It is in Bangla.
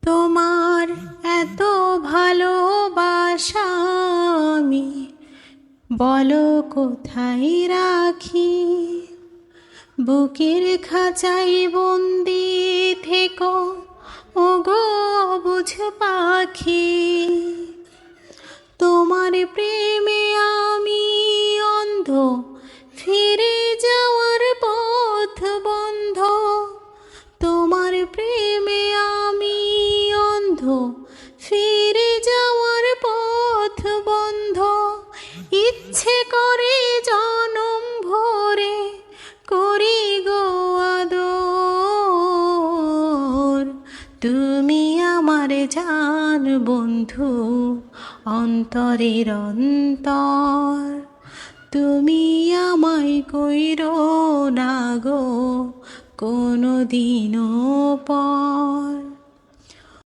তোমার এত ভালোবাসা আমি বলো কোথায় রাখি। বুকের খাঁচায় বন্দি থেকো ওগো অবুঝ পাখি। তোমার প্রেমে আমি অন্ধ, ফিরে যাওয়ার পথ বন্ধ। তোমার প্রেমে আমি অন্ধ, ফিরে যাওয়ার পথ বন্ধ। ইচ্ছে করে জনম ভরে করি গো আদর। তুমি আমার জান বন্ধু, অন্তরের অন্তর। তুমি আমায় কইরো না গো কোনো দিনও পর।